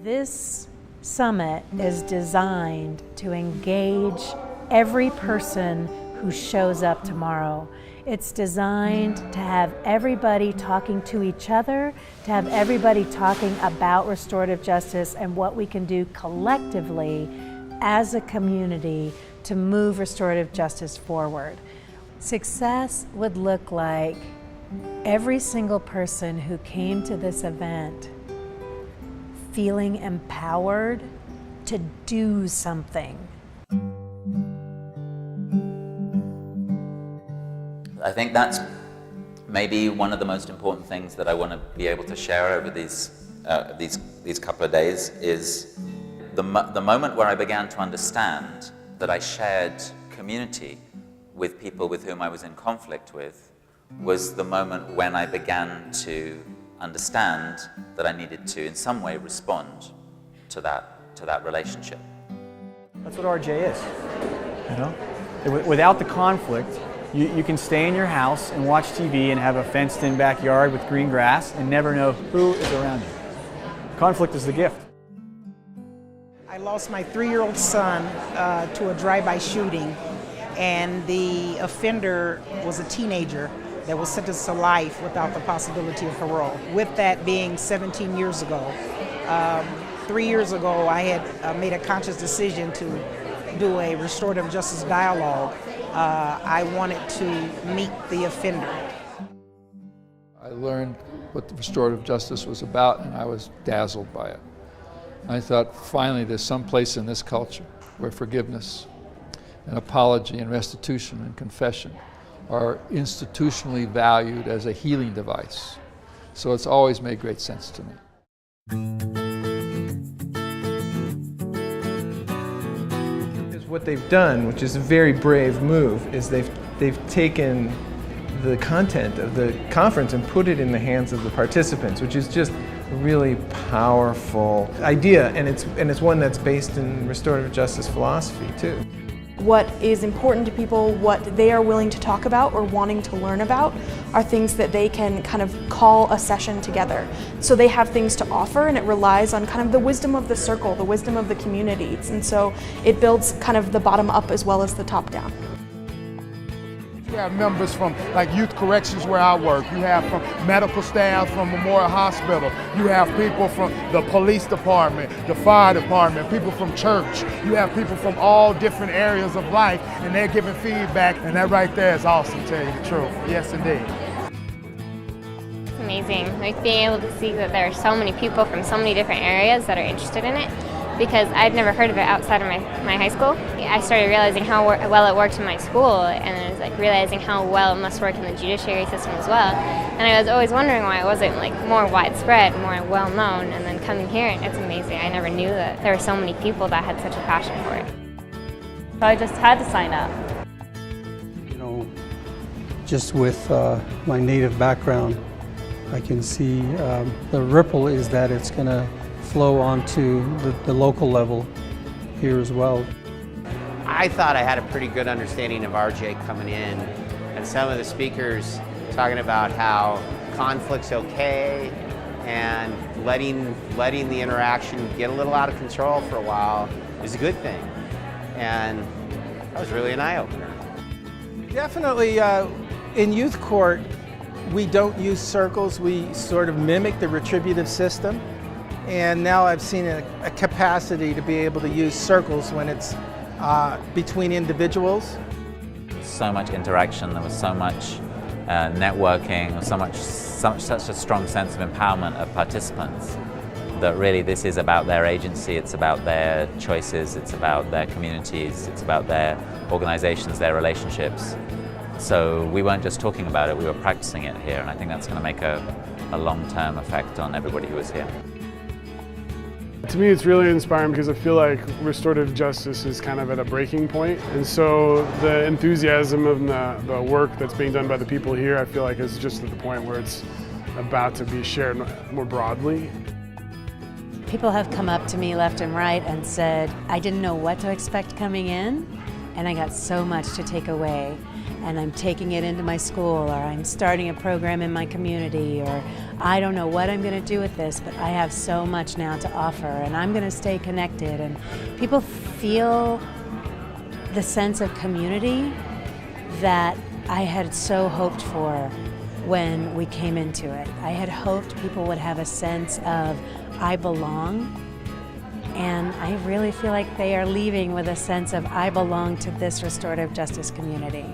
This summit is designed to engage every person who shows up tomorrow. It's designed to have everybody talking to each other, to have everybody talking about restorative justice and what we can do collectively as a community to move restorative justice forward. Success would look like every single person who came to this event feeling empowered to do something. I think that's maybe one of the most important things that I want to be able to share over these couple of days is the moment where I began to understand that I shared community with people with whom I was in conflict with was the moment when I began to understand that I needed to in some way respond to that relationship. That's what RJ is, you know? Without the conflict, you can stay in your house and watch TV and have a fenced-in backyard with green grass and never know who is around you. Conflict is the gift. I lost my 3-year-old son to a drive-by shooting, and the offender was a teenager that was sentenced to life without the possibility of parole. With that being 17 years ago, 3 years ago I had made a conscious decision to do a restorative justice dialogue. I wanted to meet the offender. I learned what the restorative justice was about, and I was dazzled by it. I thought, finally, there's some place in this culture where forgiveness and apology and restitution and confession are institutionally valued as a healing device. So it's always made great sense to me. What they've done, which is a very brave move, is they've taken the content of the conference and put it in the hands of the participants, which is just a really powerful idea, and it's one that's based in restorative justice philosophy too. What is important to people, what they are willing to talk about or wanting to learn about, are things that they can kind of call a session together. So they have things to offer, and it relies on kind of the wisdom of the circle, the wisdom of the communities. And so it builds kind of the bottom up as well as the top down. You have members from like youth corrections where I work. You have from medical staff from Memorial Hospital. You have people from the police department, the fire department, people from church. You have people from all different areas of life, and they're giving feedback, and that right there is awesome, to tell you the truth. Yes, indeed. It's amazing, like being able to see that there are so many people from so many different areas that are interested in it, because I'd never heard of it outside of my high school. I started realizing how well it worked in my school, and I was like realizing how well it must work in the judiciary system as well. And I was always wondering why it wasn't like more widespread, more well known, and then coming here, it's amazing. I never knew that there were so many people that had such a passion for it. So I just had to sign up. You know, just with my native background, I can see the ripple is that it's going to flow onto the local level here as well. I thought I had a pretty good understanding of RJ coming in, and some of the speakers talking about how conflict's okay and letting the interaction get a little out of control for a while is a good thing. And that was really an eye-opener. Definitely in youth court, we don't use circles. We sort of mimic the retributive system. And now I've seen a capacity to be able to use circles when it's between individuals. So much interaction, there was so much networking, such a strong sense of empowerment of participants that really this is about their agency, it's about their choices, it's about their communities, it's about their organizations, their relationships. So we weren't just talking about it, we were practicing it here, and I think that's going to make a long-term effect on everybody who was here. To me, it's really inspiring because I feel like restorative justice is kind of at a breaking point. And so the enthusiasm of the work that's being done by the people here, I feel like is just at the point where it's about to be shared more broadly. People have come up to me left and right and said, I didn't know what to expect coming in, and I got so much to take away. and I'm taking it into my school, or I'm starting a program in my community, or I don't know what I'm going to do with this, but I have so much now to offer, and I'm going to stay connected. And people feel the sense of community that I had so hoped for when we came into it. I had hoped people would have a sense of I belong, and I really feel like they are leaving with a sense of I belong to this restorative justice community.